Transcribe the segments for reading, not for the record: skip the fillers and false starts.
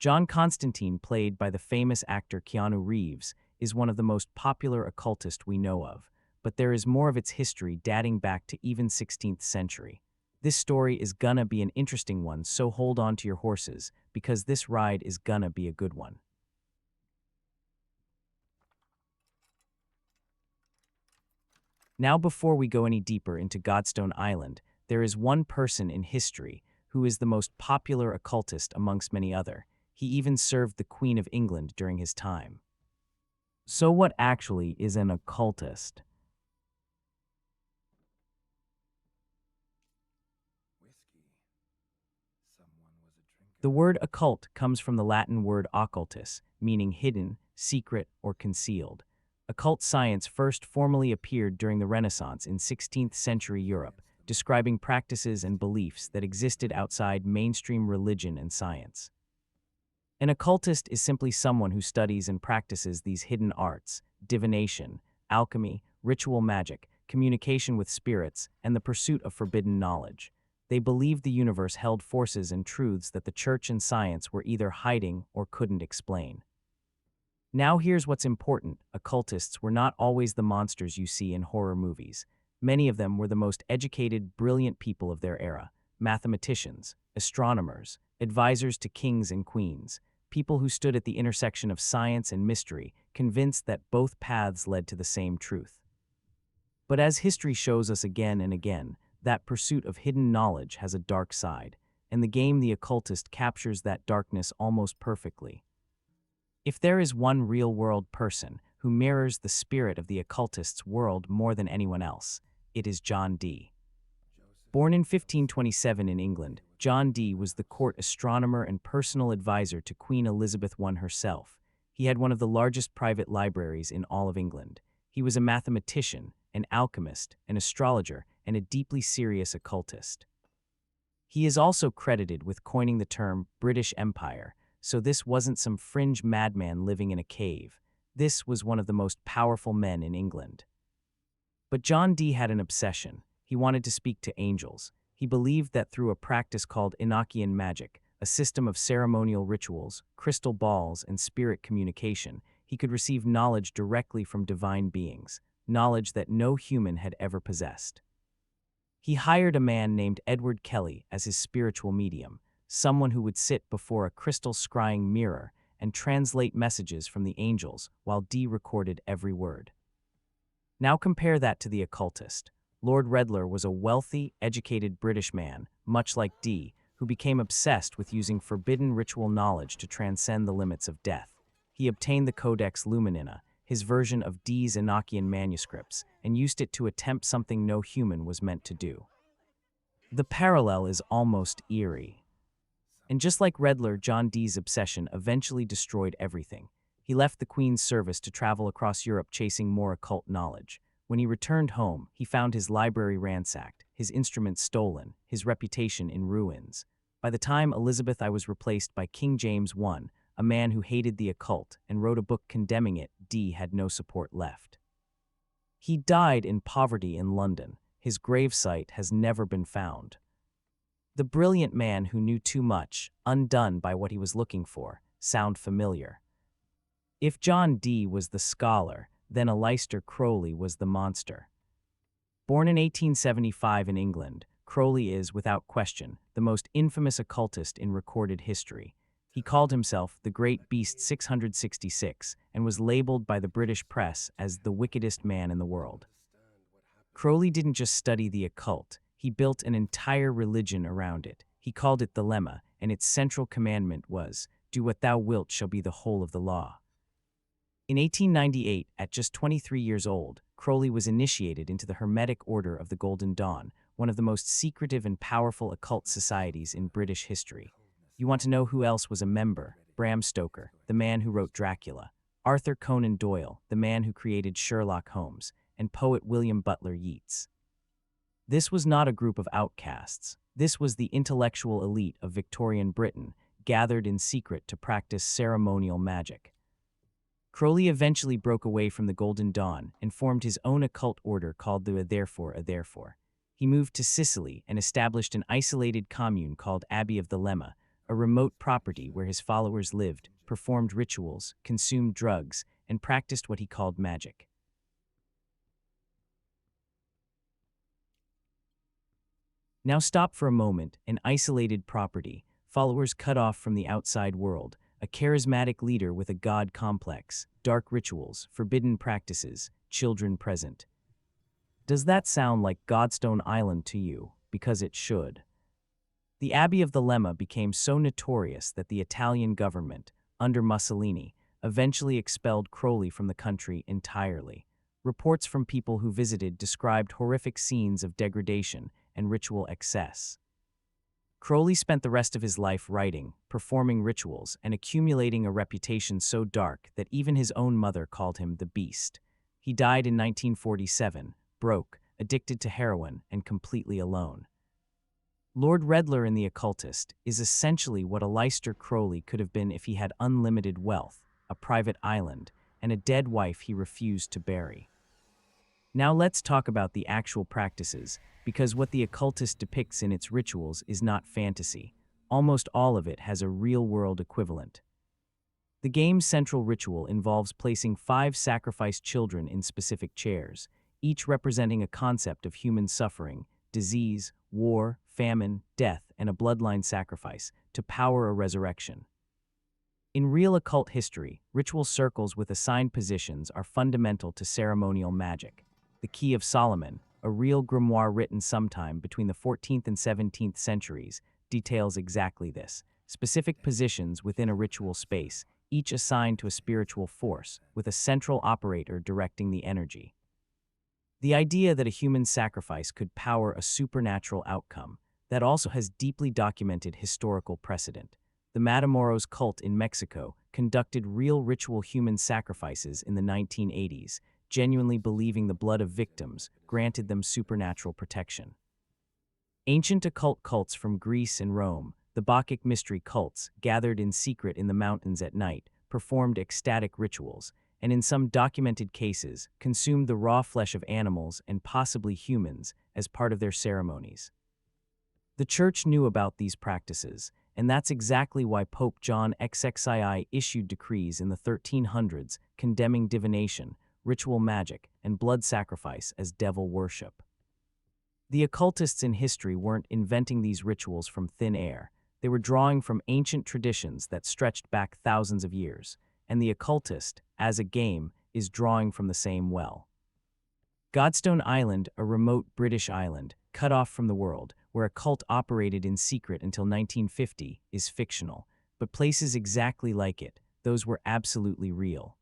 John Constantine, played by the famous actor Keanu Reeves, is one of the most popular occultists we know of, but there is more of its history dating back to even 16th century. This story is gonna be an interesting one, so hold on to your horses, because this ride is gonna be a good one. Now, before we go any deeper into Godstone Island, there is one person in history who is the most popular occultist amongst many other. He even served the Queen of England during his time. So what actually is an occultist? The word occult comes from the Latin word occultus, meaning hidden, secret, or concealed. Occult science first formally appeared during the Renaissance in 16th century Europe, describing practices and beliefs that existed outside mainstream religion and science. An occultist is simply someone who studies and practices these hidden arts: divination, alchemy, ritual magic, communication with spirits, and the pursuit of forbidden knowledge. They believed the universe held forces and truths that the church and science were either hiding or couldn't explain. Now here's what's important: occultists were not always the monsters you see in horror movies. Many of them were the most educated, brilliant people of their era: mathematicians, astronomers, advisors to kings and queens, people who stood at the intersection of science and mystery, convinced that both paths led to the same truth. But as history shows us again and again, that pursuit of hidden knowledge has a dark side, and the game The Occultist captures that darkness almost perfectly. If there is one real-world person who mirrors the spirit of the occultist's world more than anyone else, it is John Dee. Born in 1527 in England, John Dee was the court astronomer and personal advisor to Queen Elizabeth I herself. He had one of the largest private libraries in all of England. He was a mathematician, an alchemist, an astrologer, and a deeply serious occultist. He is also credited with coining the term British Empire, so this wasn't some fringe madman living in a cave. This was one of the most powerful men in England. But John Dee had an obsession. He wanted to speak to angels. He believed that through a practice called Enochian magic, a system of ceremonial rituals, crystal balls, and spirit communication, he could receive knowledge directly from divine beings, knowledge that no human had ever possessed. He hired a man named Edward Kelly as his spiritual medium, someone who would sit before a crystal scrying mirror and translate messages from the angels while Dee recorded every word. Now compare that to the occultist. Lord Redler was a wealthy, educated British man, much like Dee, who became obsessed with using forbidden ritual knowledge to transcend the limits of death. He obtained the Codex Luminina, his version of Dee's Enochian manuscripts, and used it to attempt something no human was meant to do. The parallel is almost eerie. And just like Redler, John Dee's obsession eventually destroyed everything. He left the Queen's service to travel across Europe chasing more occult knowledge. When he returned home, he found his library ransacked, his instruments stolen, his reputation in ruins. By the time Elizabeth I was replaced by King James I, a man who hated the occult and wrote a book condemning it, Dee had no support left. He died in poverty in London. His gravesite has never been found. The brilliant man who knew too much, undone by what he was looking for, sound familiar. If John Dee was the scholar, then Aleister Crowley was the monster. Born in 1875 in England, Crowley is, without question, the most infamous occultist in recorded history. He called himself the Great Beast 666 and was labeled by the British press as the wickedest man in the world. Crowley didn't just study the occult, he built an entire religion around it. He called it the Lemma, and its central commandment was, "Do what thou wilt shall be the whole of the law." In 1898, at just 23 years old, Crowley was initiated into the Hermetic Order of the Golden Dawn, one of the most secretive and powerful occult societies in British history. You want to know who else was a member? Bram Stoker, the man who wrote Dracula; Arthur Conan Doyle, the man who created Sherlock Holmes; and poet William Butler Yeats. This was not a group of outcasts. This was the intellectual elite of Victorian Britain, gathered in secret to practice ceremonial magic. Crowley eventually broke away from the Golden Dawn and formed his own occult order called the Therefore. He moved to Sicily and established an isolated commune called Abbey of the Lemma, a remote property where his followers lived, performed rituals, consumed drugs, and practiced what he called magic. Now stop for a moment. An isolated property, followers cut off from the outside world, a charismatic leader with a god complex, dark rituals, forbidden practices, children present. Does that sound like Godstone Island to you? Because it should. The Abbey of the Lemma became so notorious that the Italian government, under Mussolini, eventually expelled Crowley from the country entirely. Reports from people who visited described horrific scenes of degradation and ritual excess. Crowley spent the rest of his life writing, performing rituals, and accumulating a reputation so dark that even his own mother called him the Beast. He died in 1947, broke, addicted to heroin, and completely alone. Lord Redler in The Occultist is essentially what Aleister Crowley could have been if he had unlimited wealth, a private island, and a dead wife he refused to bury. Now let's talk about the actual practices, because what The Occultist depicts in its rituals is not fantasy. Almost all of it has a real-world equivalent. The game's central ritual involves placing 5 sacrificed children in specific chairs, each representing a concept of human suffering, disease, war, famine, death, and a bloodline sacrifice, to power a resurrection. In real occult history, ritual circles with assigned positions are fundamental to ceremonial magic. The Key of Solomon, a real grimoire written sometime between the 14th and 17th centuries, details exactly this. Specific positions within a ritual space, each assigned to a spiritual force, with a central operator directing the energy. The idea that a human sacrifice could power a supernatural outcome, that also has deeply documented historical precedent. The Matamoros cult in Mexico conducted real ritual human sacrifices in the 1980s, genuinely believing the blood of victims granted them supernatural protection. Ancient occult cults from Greece and Rome, the Bacchic mystery cults, gathered in secret in the mountains at night, performed ecstatic rituals, and in some documented cases, consumed the raw flesh of animals and possibly humans as part of their ceremonies. The Church knew about these practices, and that's exactly why Pope John XXII issued decrees in the 1300s condemning divination, ritual magic, and blood sacrifice as devil worship. The occultists in history weren't inventing these rituals from thin air. They were drawing from ancient traditions that stretched back thousands of years, and the occultist, as a game, is drawing from the same well. Godstone Island, a remote British island, cut off from the world, where a cult operated in secret until 1950, is fictional, but places exactly like it, those were absolutely real.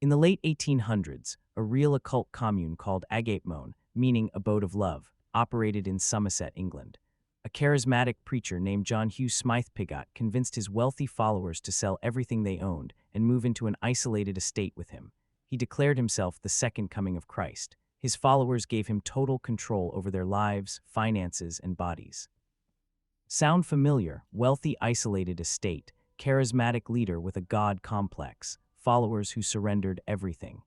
In the late 1800s, a real occult commune called Agatemone, meaning abode of love, operated in Somerset, England. A charismatic preacher named John Hugh Smythe-Piggott convinced his wealthy followers to sell everything they owned and move into an isolated estate with him. He declared himself the second coming of Christ. His followers gave him total control over their lives, finances, and bodies. Sound familiar? Wealthy, isolated estate, charismatic leader with a god complex, followers who surrendered everything.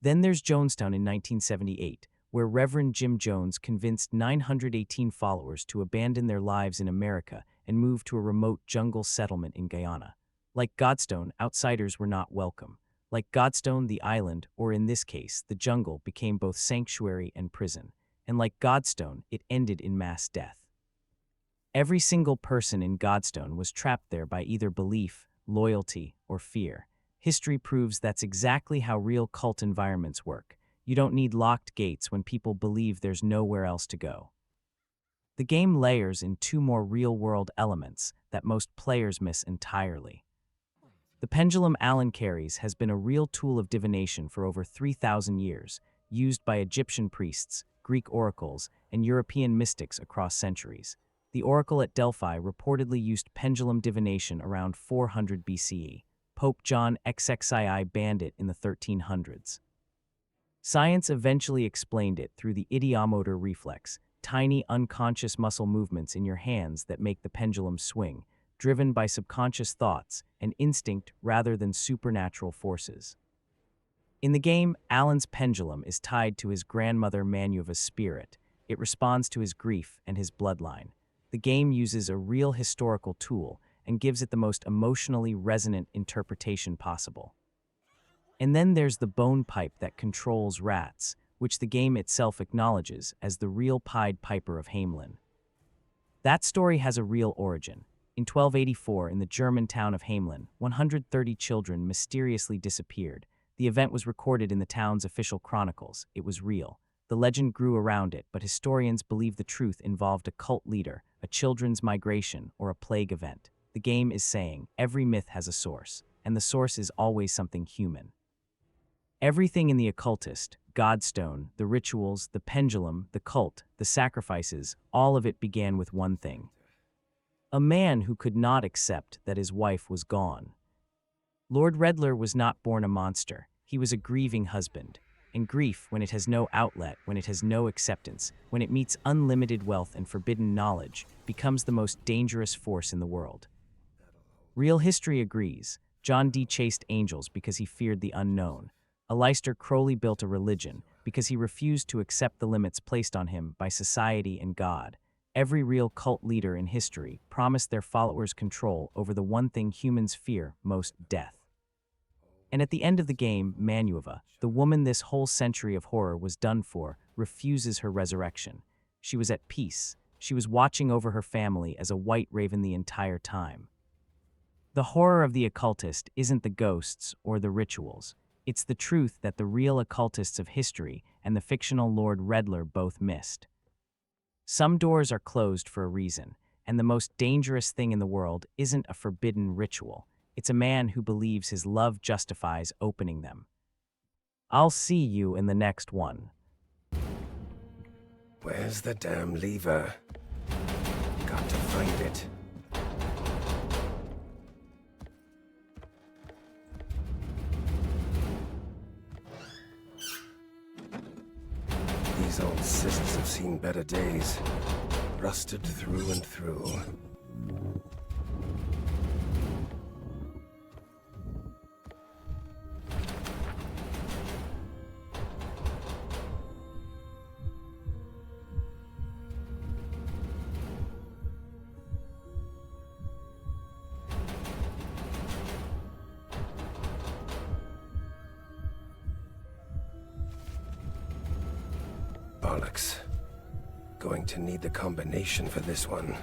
Then there's Jonestown in 1978, where Reverend Jim Jones convinced 918 followers to abandon their lives in America and move to a remote jungle settlement in Guyana. Like Godstone, outsiders were not welcome. Like Godstone, the island, or in this case, the jungle, became both sanctuary and prison. And like Godstone, it ended in mass death. Every single person in Godstone was trapped there by either belief, loyalty, or fear. History proves that's exactly how real cult environments work. You don't need locked gates when people believe there's nowhere else to go. The game layers in 2 more real-world elements that most players miss entirely. The pendulum Allen carries has been a real tool of divination for over 3,000 years, used by Egyptian priests, Greek oracles, and European mystics across centuries. The oracle at Delphi reportedly used pendulum divination around 400 BCE. Pope John XXII banned it in the 1300s. Science eventually explained it through the ideomotor reflex, tiny unconscious muscle movements in your hands that make the pendulum swing, driven by subconscious thoughts and instinct rather than supernatural forces. In the game, Alan's pendulum is tied to his grandmother Manuva's spirit. It responds to his grief and his bloodline. The The game uses a real historical tool and gives it the most emotionally resonant interpretation possible. And then there's the bone pipe that controls rats, which the game itself acknowledges as the real Pied Piper of Hamelin. That story has a real origin. In 1284, in the German town of Hamelin, 130 children mysteriously disappeared. The event was recorded in the town's official chronicles. It was real. The legend grew around it, but historians believe the truth involved a cult leader, a children's migration, or a plague event. The game is saying every myth has a source, and the source is always something human. Everything in the Occultist, Godstone, the rituals, the pendulum, the cult, the sacrifices, all of it began with one thing. A man who could not accept that his wife was gone. Lord Redler was not born a monster. He was a grieving husband. And grief, when it has no outlet, when it has no acceptance, when it meets unlimited wealth and forbidden knowledge, becomes the most dangerous force in the world. Real history agrees. John Dee chased angels because he feared the unknown. Aleister Crowley built a religion because he refused to accept the limits placed on him by society and God. Every real cult leader in history promised their followers control over the one thing humans fear most, death. And at the end of the game, Manuva, the woman this whole century of horror was done for, refuses her resurrection. She was at peace. She was watching over her family as a white raven the entire time. The horror of the occultist isn't the ghosts or the rituals. It's the truth that the real occultists of history and the fictional Lord Redler both missed. Some doors are closed for a reason, and the most dangerous thing in the world isn't a forbidden ritual. It's a man who believes his love justifies opening them. I'll see you in the next one. Where's the damn lever? Got to find it. These old cysts have seen better days. Rusted through and through. Bollocks. Going to need the combination for this one.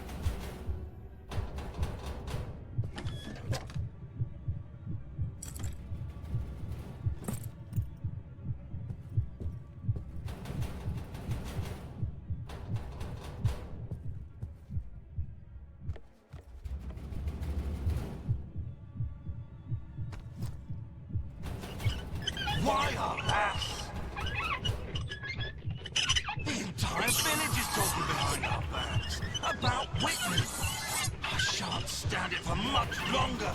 Why are ass? The entire village is talking behind our backs about Whitney. I shan't stand it for much longer.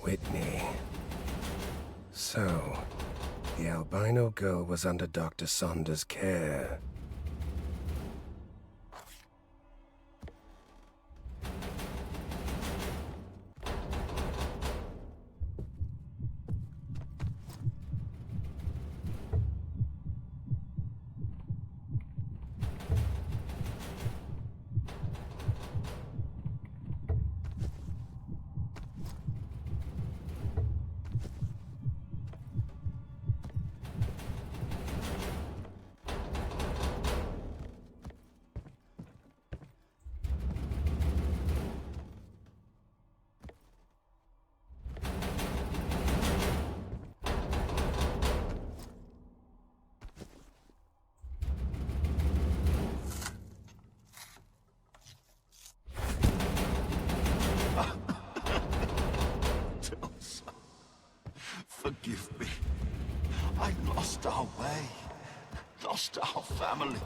Whitney. So, the albino girl was under Dr. Saunders' care. Forgive me. I lost our way. Lost our family.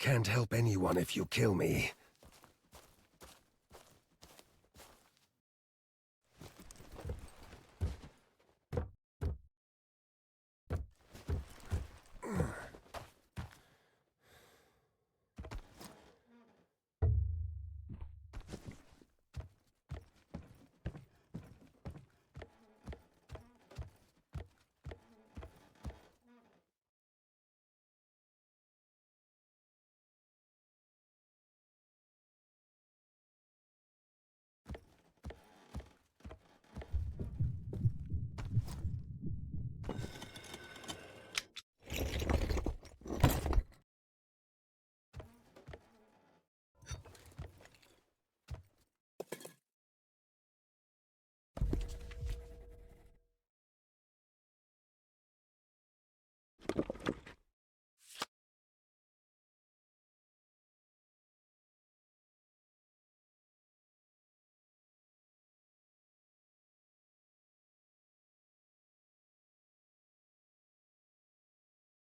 can't help anyone if you kill me.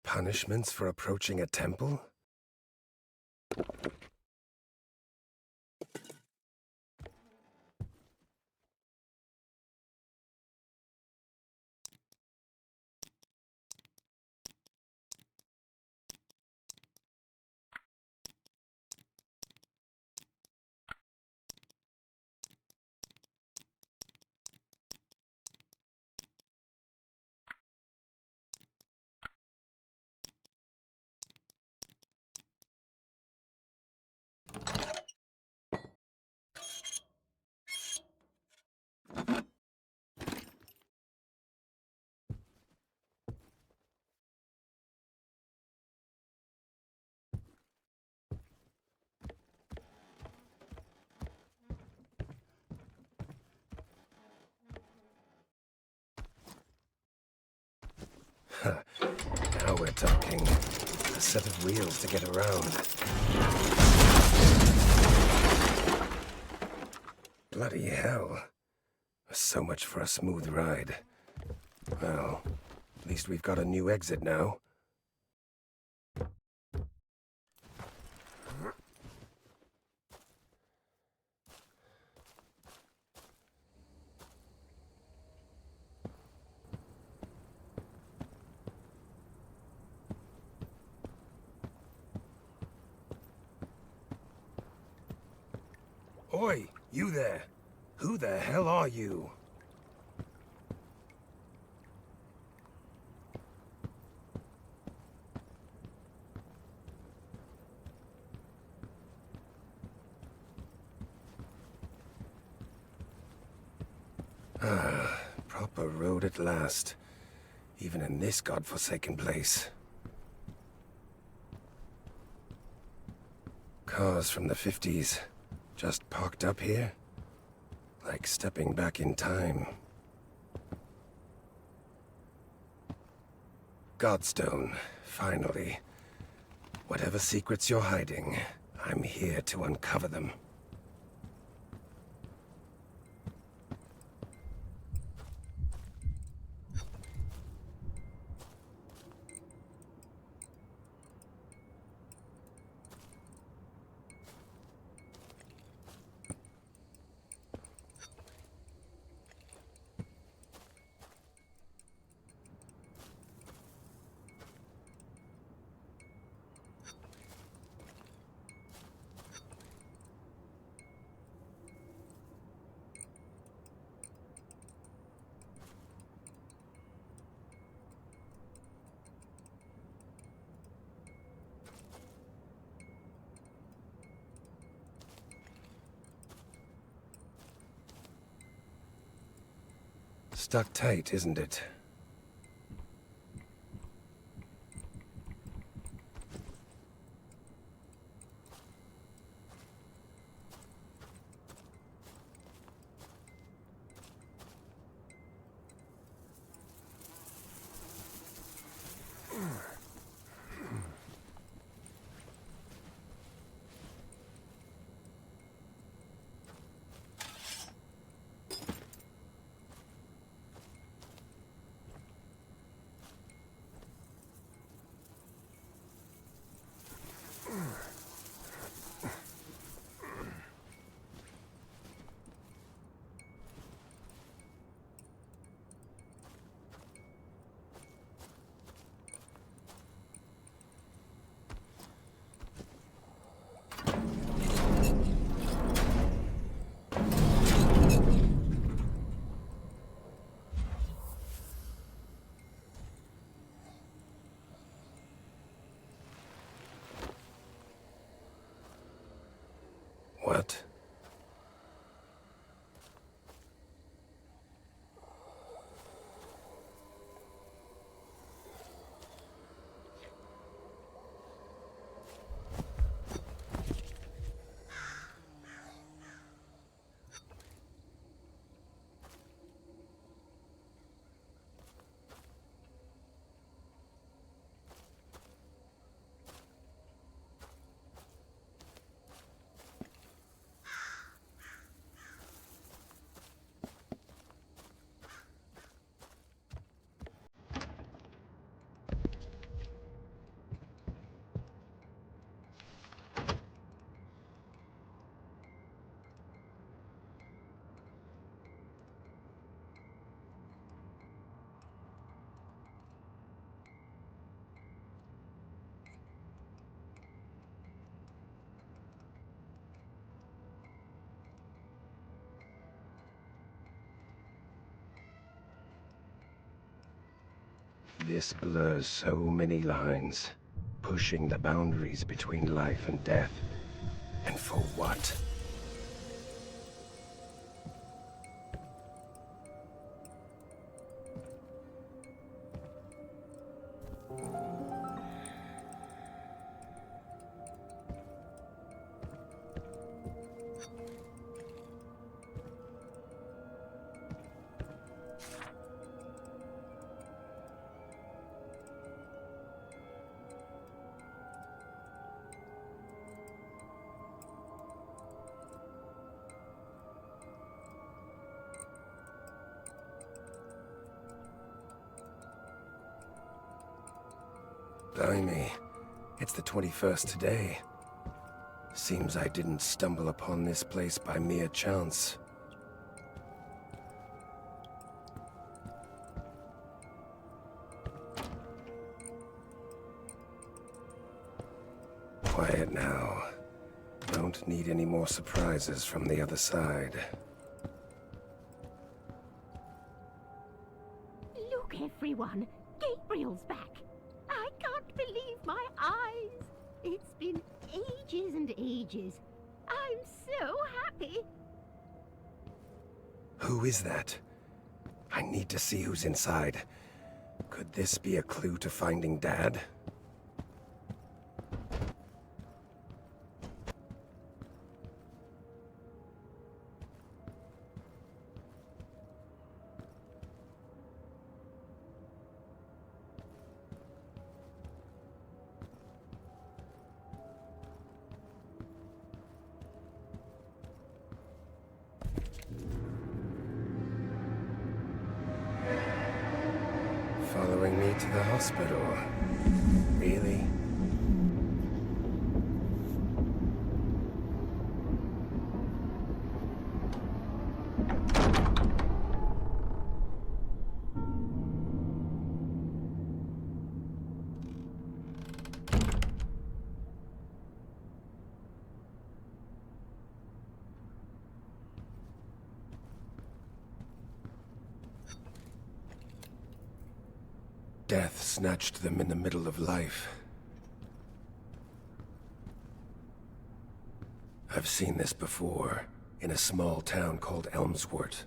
Punishments for approaching a temple? Huh. Now we're talking. A set of wheels to get around. Bloody hell. So much for a smooth ride. Well, at least we've got a new exit now. Oi, you there. Who the hell are you? Ah, proper road at last. Even in this godforsaken place. Cars from the 50s. Just parked up here? Like stepping back in time. Godstone, finally. Whatever secrets you're hiding, I'm here to uncover them. Stuck tight, isn't it? This blurs so many lines, pushing the boundaries between life and death. And for what? Blimey, it's the 21st today. Seems I didn't stumble upon this place by mere chance. Quiet now. Don't need any more surprises from the other side. Look, everyone! Gabriel's back! I can't believe my eyes! It's been ages and ages. I'm so happy! Who is that? I need to see who's inside. Could this be a clue to finding Dad? Following me to the hospital. Really? Death snatched them in the middle of life. I've seen this before, in a small town called Elmsworth.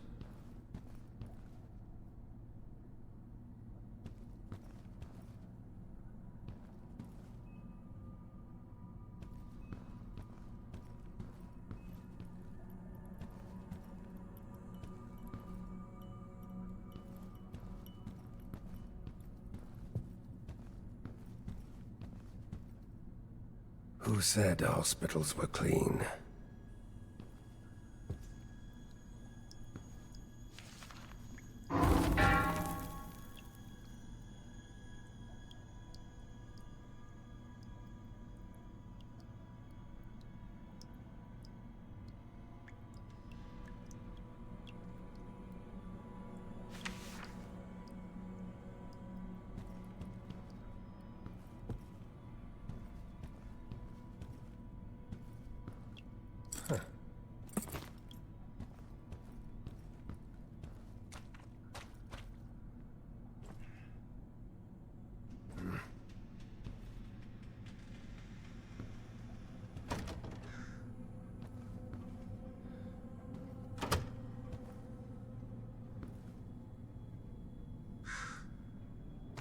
Who said hospitals were clean?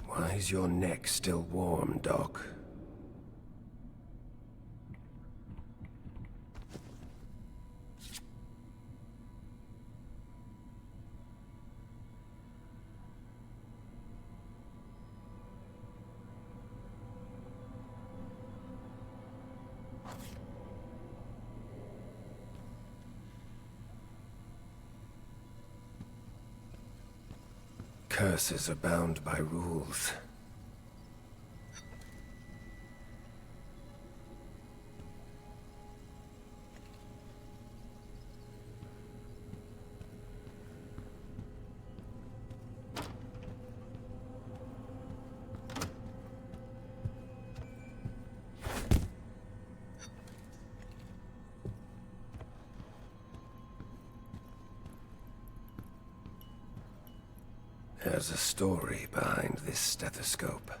Why is your neck still warm, Doc? Curses are bound by rules. There's a story behind this stethoscope.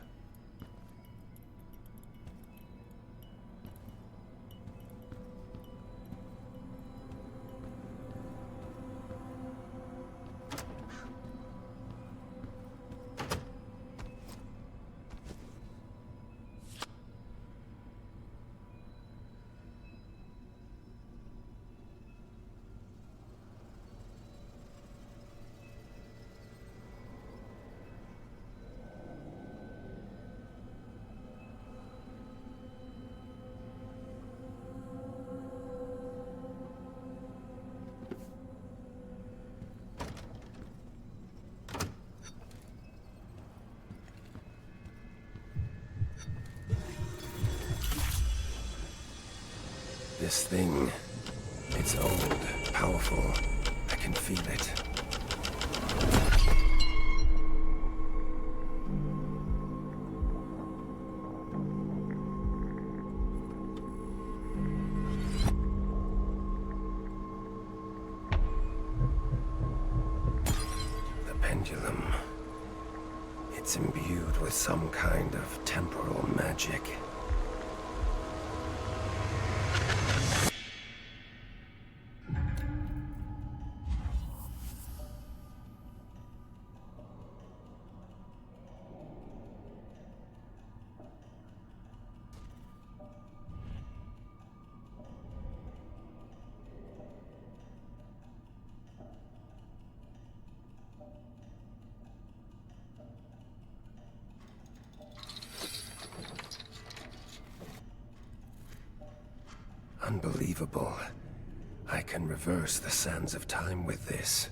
This thing, it's old, powerful. I can feel it. The pendulum. It's imbued with some kind of temporal magic. Unbelievable. I can reverse the sands of time with this.